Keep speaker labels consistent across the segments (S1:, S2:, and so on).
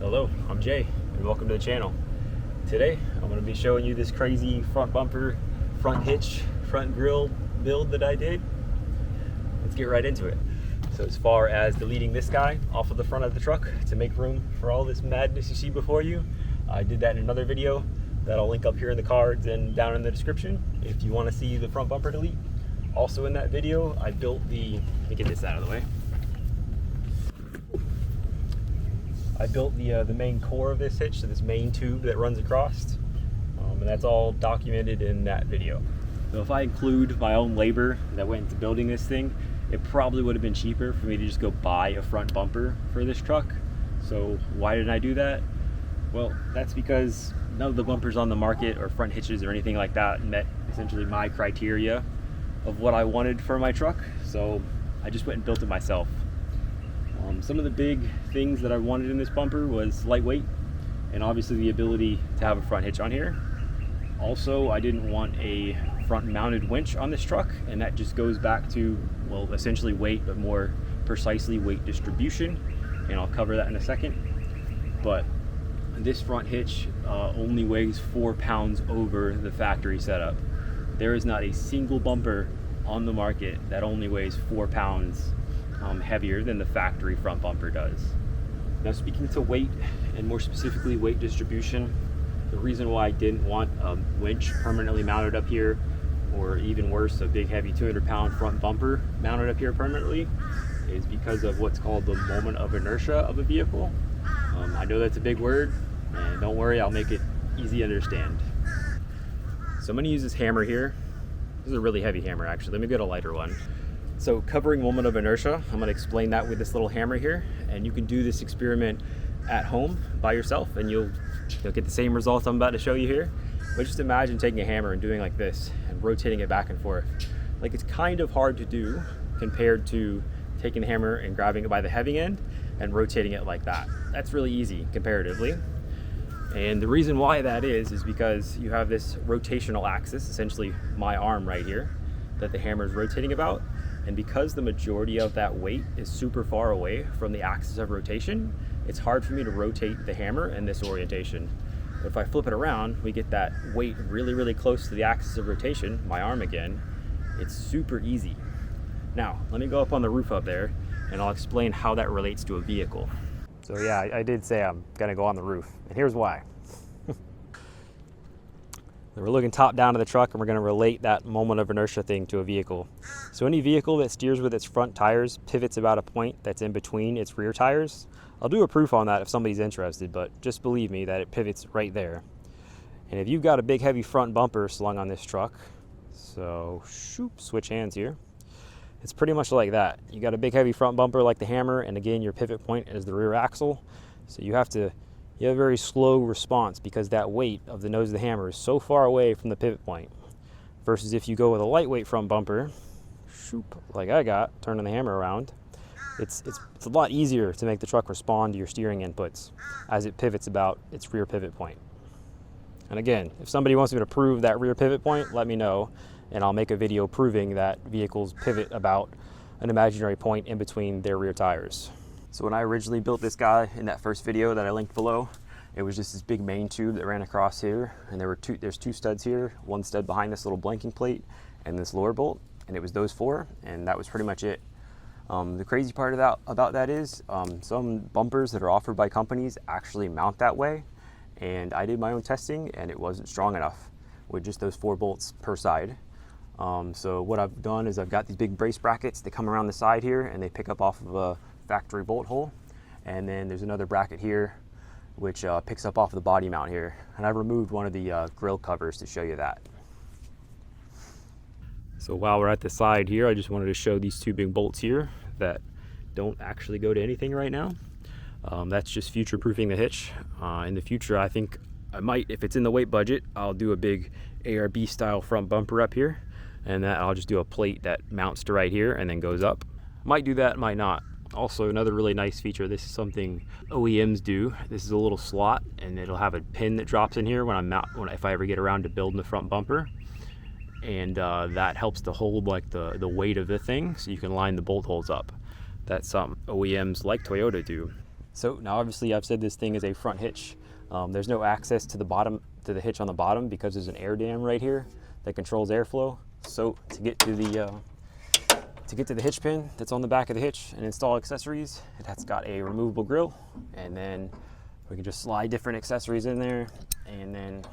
S1: Hello, I'm Jay, and welcome to the channel. Today, I'm going to be showing you this crazy front bumper, front hitch, front grille build that I did. Let's get right into it. So as far as deleting this guy off of the front of the truck to make room for all this madness you see before you, I did that in another video that I'll link up here in the cards and down in the description if you want to see the front bumper delete. Also in that video, I built let me get this out of the way. I built the main core of this hitch, so this main tube that runs across, and that's all documented in that video. So if I include my own labor that went into building this thing, it probably would have been cheaper for me to just go buy a front bumper for this truck. So why didn't I do that? Well, that's because none of the bumpers on the market or front hitches or anything like that met essentially my criteria of what I wanted for my truck. So I just went and built it myself. Some of the big things that I wanted in this bumper was lightweight and obviously the ability to have a front hitch on here. Also, I didn't want a front mounted winch on this truck, and that just goes back to, well, essentially weight, but more precisely weight distribution, and I'll cover that in a second. But this front hitch only weighs 4 pounds over the factory setup. There is not a single bumper on the market that only weighs 4 pounds heavier than the factory front bumper does. Now, speaking to weight and more specifically weight distribution, the reason why I didn't want a winch permanently mounted up here, or even worse, a big heavy 200-pound front bumper mounted up here permanently, is because of what's called the moment of inertia of a vehicle. I know that's a big word, and don't worry, I'll make it easy to understand. So I'm going to use this hammer here. This is a really heavy hammer, actually. Let me get a lighter one. So covering moment of inertia, I'm going to explain that with this little hammer here, and you can do this experiment at home by yourself and you'll get the same results I'm about to show you here. But just imagine taking a hammer and doing like this and rotating it back and forth. Like, it's kind of hard to do compared to taking the hammer and grabbing it by the heavy end and rotating it like that. That's really easy comparatively. And the reason why that is because you have this rotational axis, essentially my arm right here, that the hammer is rotating about. And because the majority of that weight is super far away from the axis of rotation, it's hard for me to rotate the hammer in this orientation. But if I flip it around, we get that weight really, really close to the axis of rotation, my arm again. It's super easy. Now, let me go up on the roof up there and I'll explain how that relates to a vehicle. So yeah, I did say I'm gonna go on the roof, and here's why. We're looking top down to the truck and we're going to relate that moment of inertia thing to a vehicle. So any vehicle that steers with its front tires pivots about a point that's in between its rear tires. I'll do a proof on that if somebody's interested, but just believe me that it pivots right there. And if you've got a big heavy front bumper slung on this truck, so switch hands here, it's pretty much like that. You got a big heavy front bumper like the hammer, and again your pivot point is the rear axle. So you have a very slow response because that weight of the nose of the hammer is so far away from the pivot point. Versus if you go with a lightweight front bumper, like I got, turning the hammer around, it's a lot easier to make the truck respond to your steering inputs as it pivots about its rear pivot point. And again, if somebody wants me to prove that rear pivot point, let me know, and I'll make a video proving that vehicles pivot about an imaginary point in between their rear tires. So when I originally built this guy in that first video that I linked below, it was just this big main tube that ran across here, and there's two studs here, one stud behind this little blanking plate and this lower bolt, and it was those four, and that was pretty much it. The crazy part about that is some bumpers that are offered by companies actually mount that way, and I did my own testing and it wasn't strong enough with just those 4 bolts per side. So what I've done is I've got these big brace brackets that come around the side here and they pick up off of a factory bolt hole, and then there's another bracket here which picks up off the body mount here, and I removed one of the grill covers to show you that. So while we're at the side here, I just wanted to show these 2 big bolts here that don't actually go to anything right now. That's just future proofing the hitch. In the future, I think I might, if it's in the weight budget, I'll do a big ARB style front bumper up here, and that I'll just do a plate that mounts to right here and then goes up. Might do that, might not. Also, another really nice feature, this is something OEMs do. This is a little slot, and it'll have a pin that drops in here if I ever get around to building the front bumper, and that helps to hold like the weight of the thing, so you can line the bolt holes up. That's something OEMs like Toyota do. So now obviously I've said this thing is a front hitch. There's no access to the hitch on the bottom because there's an air dam right here that controls airflow. So to get to the hitch pin that's on the back of the hitch and install accessories, that's got a removable grill, and then we can just slide different accessories in there and then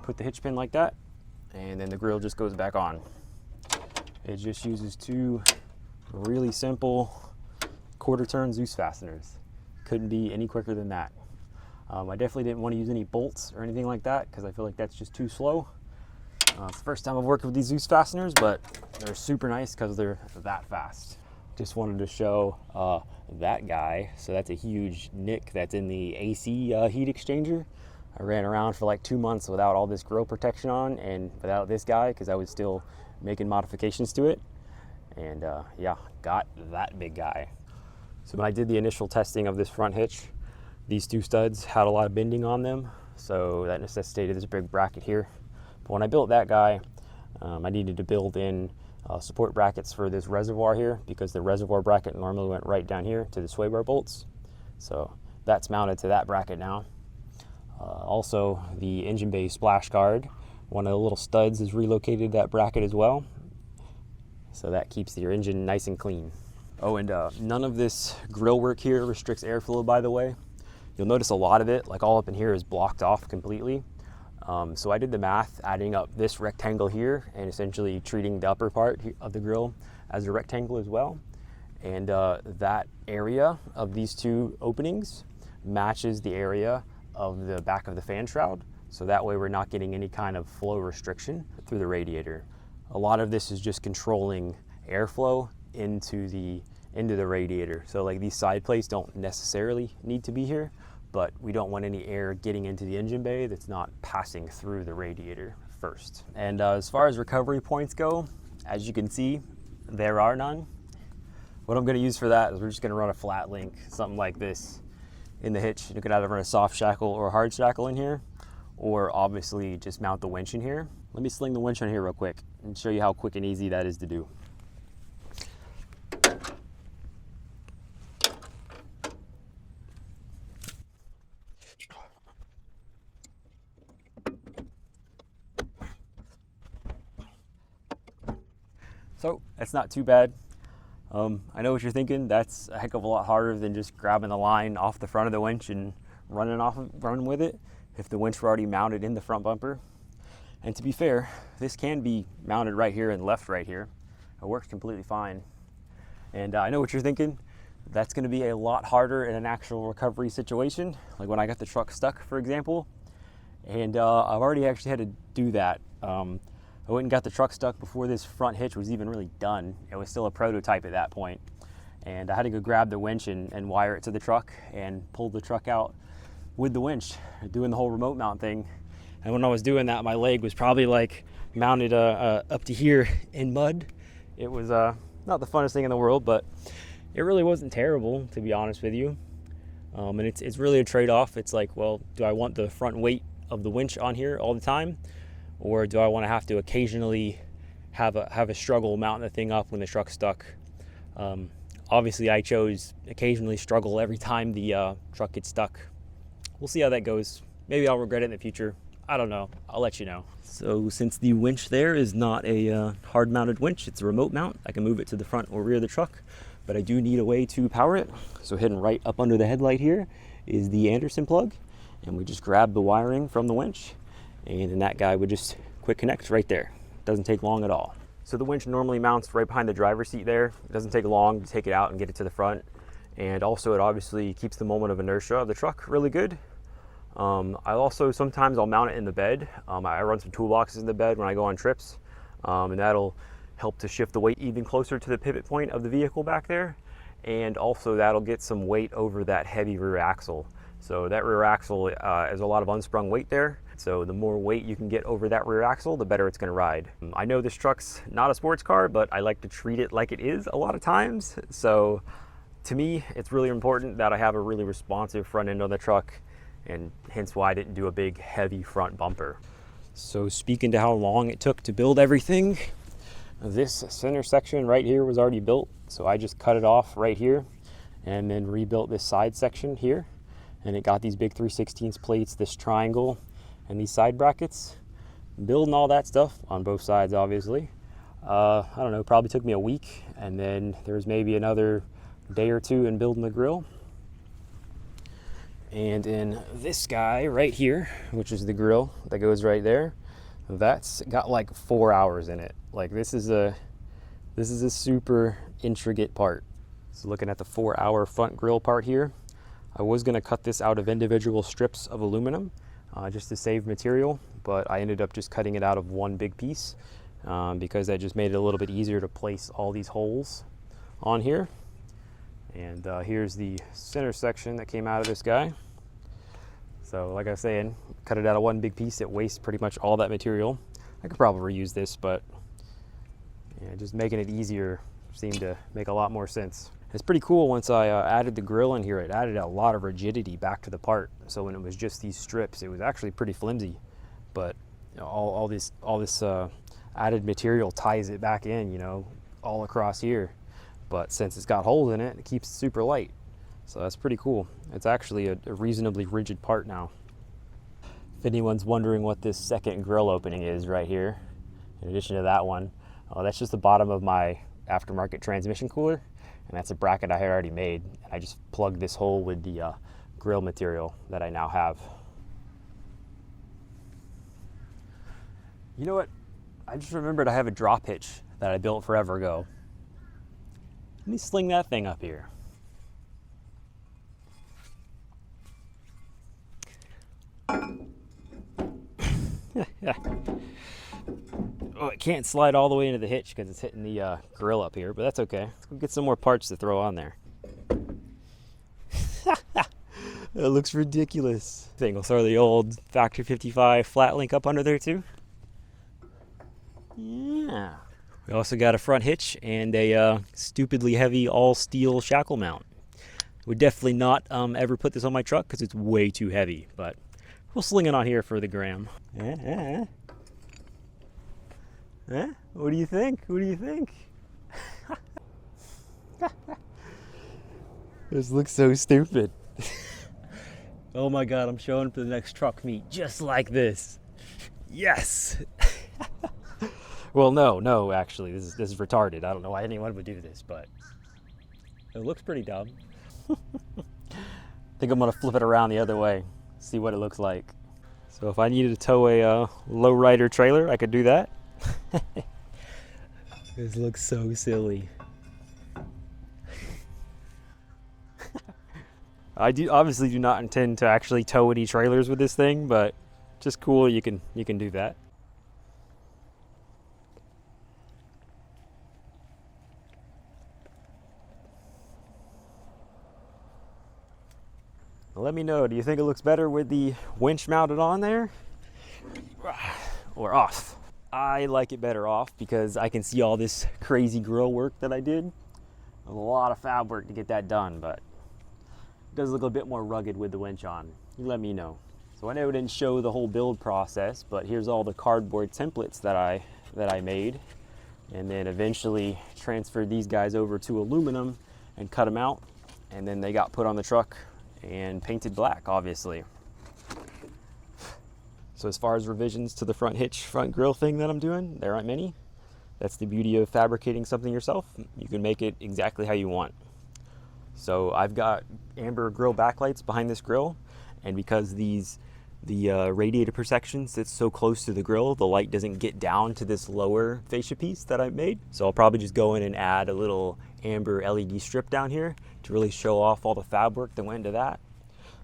S1: put the hitch pin like that, and then the grill just goes back on. It just uses two really simple quarter turn Zeus fasteners. Couldn't be any quicker than that. I definitely didn't want to use any bolts or anything like that because I feel like that's just too slow. It's the first time I've worked with these Zeus fasteners, but they're super nice because they're that fast. Just wanted to show that guy. So that's a huge nick that's in the AC heat exchanger. I ran around for like 2 months without all this grill protection on and without this guy because I was still making modifications to it. And yeah, got that big guy. So when I did the initial testing of this front hitch, these two studs had a lot of bending on them, so that necessitated this big bracket here. But when I built that guy, I needed to build in support brackets for this reservoir here because the reservoir bracket normally went right down here to the sway bar bolts. So that's mounted to that bracket now. Also, the engine bay splash guard, one of the little studs is relocated to that bracket as well. So that keeps your engine nice and clean. Oh, and none of this grill work here restricts airflow, by the way. You'll notice a lot of it, like all up in here, is blocked off completely. So I did the math, adding up this rectangle here and essentially treating the upper part of the grill as a rectangle as well. And that area of these two openings matches the area of the back of the fan shroud. So that way we're not getting any kind of flow restriction through the radiator. A lot of this is just controlling airflow into the radiator. So like these side plates don't necessarily need to be here, but we don't want any air getting into the engine bay that's not passing through the radiator first. And as far as recovery points go, as you can see, there are none. What I'm going to use for that is we're just going to run a flat link, something like this, in the hitch. You can either run a soft shackle or a hard shackle in here, or obviously just mount the winch in here. Let me sling the winch on here real quick and show you how quick and easy that is to do. So that's not too bad. I know what you're thinking. That's a heck of a lot harder than just grabbing the line off the front of the winch and running with it if the winch were already mounted in the front bumper. And to be fair, this can be mounted right here and left right here. It works completely fine. And I know what you're thinking. That's going to be a lot harder in an actual recovery situation, like when I got the truck stuck, for example. And I've already actually had to do that. I went and got the truck stuck before this front hitch was even really done. It was still a prototype at that point. And I had to go grab the winch and wire it to the truck and pull the truck out with the winch, doing the whole remote mount thing. And when I was doing that, my leg was probably like mounted up to here in mud. It was not the funnest thing in the world, but it really wasn't terrible, to be honest with you. And it's really a trade-off. It's like, well, do I want the front weight of the winch on here all the time? Or do I want to have to occasionally have a struggle mounting the thing up when the truck's stuck? Obviously, I chose occasionally struggle every time the truck gets stuck. We'll see how that goes. Maybe I'll regret it in the future. I don't know. I'll let you know. So since the winch there is not a hard-mounted winch, it's a remote mount. I can move it to the front or rear of the truck, but I do need a way to power it. So hidden right up under the headlight here is the Anderson plug, and we just grab the wiring from the winch. And then that guy would just quick connect right there. Doesn't take long at all. So the winch normally mounts right behind the driver's seat there. It doesn't take long to take it out and get it to the front. And also it obviously keeps the moment of inertia of the truck really good. Sometimes I'll mount it in the bed. I run some toolboxes in the bed when I go on trips. And that'll help to shift the weight even closer to the pivot point of the vehicle back there. And also that'll get some weight over that heavy rear axle. So that rear axle is a lot of unsprung weight there. So the more weight you can get over that rear axle, the better it's going to ride. I know this truck's not a sports car, but I like to treat it like it is a lot of times. So to me, it's really important that I have a really responsive front end on the truck, and hence why I didn't do a big heavy front bumper. So speaking to how long it took to build everything, this center section right here was already built. So I just cut it off right here and then rebuilt this side section here, and it got these big 3/16 plates, this triangle, and these side brackets. Building all that stuff on both sides, obviously. I don't know, probably took me a week, and then there was maybe another day or two in building the grill. And in this guy right here, which is the grill that goes right there, that's got like 4 hours in it. Like this is a super intricate part. So looking at the 4-hour front grill part here, I was gonna cut this out of individual strips of aluminum just to save material, but I ended up just cutting it out of one big piece because that just made it a little bit easier to place all these holes on here. And here's the center section that came out of this guy. So like I was saying, cut it out of one big piece, it wastes pretty much all that material. I could probably reuse this, but yeah, just making it easier seemed to make a lot more sense. It's pretty cool. Once I added the grill in here, it added a lot of rigidity back to the part. So when it was just these strips, it was actually pretty flimsy. But you know, all this added material ties it back in, you know, all across here. But since it's got holes in it, it keeps it super light. So that's pretty cool. It's actually a reasonably rigid part now. If anyone's wondering what this second grill opening is right here, in addition to that one, that's just the bottom of my aftermarket transmission cooler. And that's a bracket I had already made. I just plugged this hole with the grill material that I now have. You know what? I just remembered I have a drop hitch that I built forever ago. Let me sling that thing up here. Oh, it can't slide all the way into the hitch because it's hitting the grill up here, but that's okay. Let's go get some more parts to throw on there. It looks ridiculous. I think we'll throw the old Factory 55 flat link up under there too. Yeah. We also got a front hitch and a stupidly heavy all steel shackle mount. Would definitely not ever put this on my truck because it's way too heavy, but we'll sling it on here for the gram. What do you think? What do you think? This looks so stupid. Oh my God, I'm showing up to the next truck meet just like this. Yes. Well, no, actually, this is retarded. I don't know why anyone would do this, but it looks pretty dumb. I think I'm gonna flip it around the other way, see what it looks like. So if I needed to tow a lowrider trailer, I could do that. This looks so silly. I obviously do not intend to actually tow any trailers with this thing, but just cool you can do that. Let me know, do you think it looks better with the winch mounted on there or off? I like it better off because I can see all this crazy grill work that I did. A lot of fab work to get that done, but it does look a bit more rugged with the winch on. You let me know. So I know it didn't show the whole build process, but here's all the cardboard templates that I made, and then eventually transferred these guys over to aluminum and cut them out, and then they got put on the truck and painted black, obviously. So as far as revisions to the front hitch, front grill thing that I'm doing, there aren't many. That's the beauty of fabricating something yourself. You can make it exactly how you want. So I've got amber grill backlights behind this grill, and because the radiator protection sits so close to the grill, the light doesn't get down to this lower fascia piece that I've made. So I'll probably just go in and add a little amber LED strip down here to really show off all the fab work that went into that.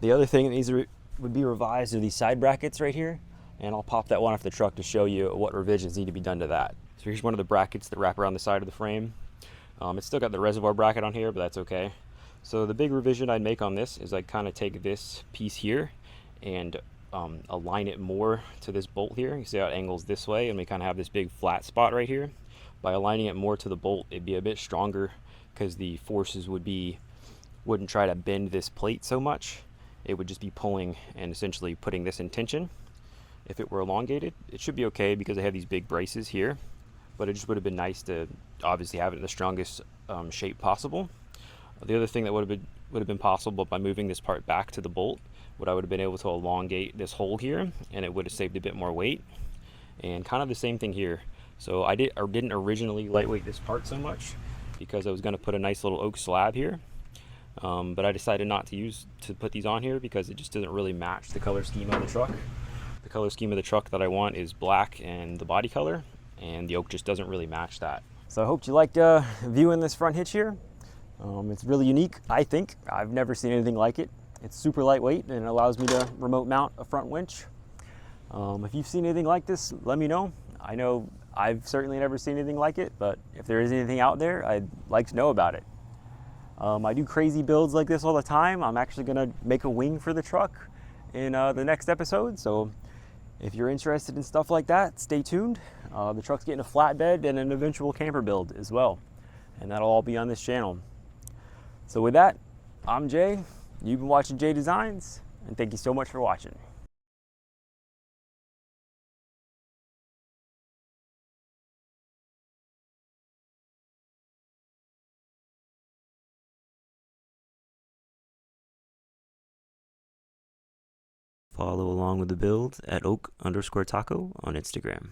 S1: The other thing that would be revised are these side brackets right here, and I'll pop that one off the truck to show you what revisions need to be done to that. So here's one of the brackets that wrap around the side of the frame. It's still got the reservoir bracket on here, but that's okay. So the big revision I'd make on this is I'd kind of take this piece here and align it more to this bolt here. You see how it angles this way, and we kind of have this big flat spot right here. By aligning it more to the bolt, it'd be a bit stronger because the forces wouldn't try to bend this plate so much. It would just be pulling and essentially putting this in tension. If it were elongated, it should be okay because I have these big braces here, but it just would have been nice to obviously have it in the strongest shape possible. The other thing that would have been possible by moving this part back to the bolt, I would have been able to elongate this hole here, and it would have saved a bit more weight. And kind of the same thing here. So I didn't originally lightweight this part so much because I was going to put a nice little oak slab here, but I decided not to put these on here because it just doesn't really match the color scheme of the truck. The color scheme of the truck that I want is black and the body color, and the oak just doesn't really match that. So I hope you liked viewing this front hitch here. It's really unique, I think. I've never seen anything like it. It's super lightweight and it allows me to remote mount a front winch. If you've seen anything like this, let me know. I know I've certainly never seen anything like it, but if there is anything out there, I'd like to know about it. I do crazy builds like this all the time. I'm actually gonna make a wing for the truck in the next episode, so if you're interested in stuff like that, stay tuned. The truck's getting a flatbed and an eventual camper build as well, and that'll all be on this channel. So with that, I'm Jay. You've been watching Jay Designs, and thank you so much for watching. Follow along with the build at oak_taco on Instagram.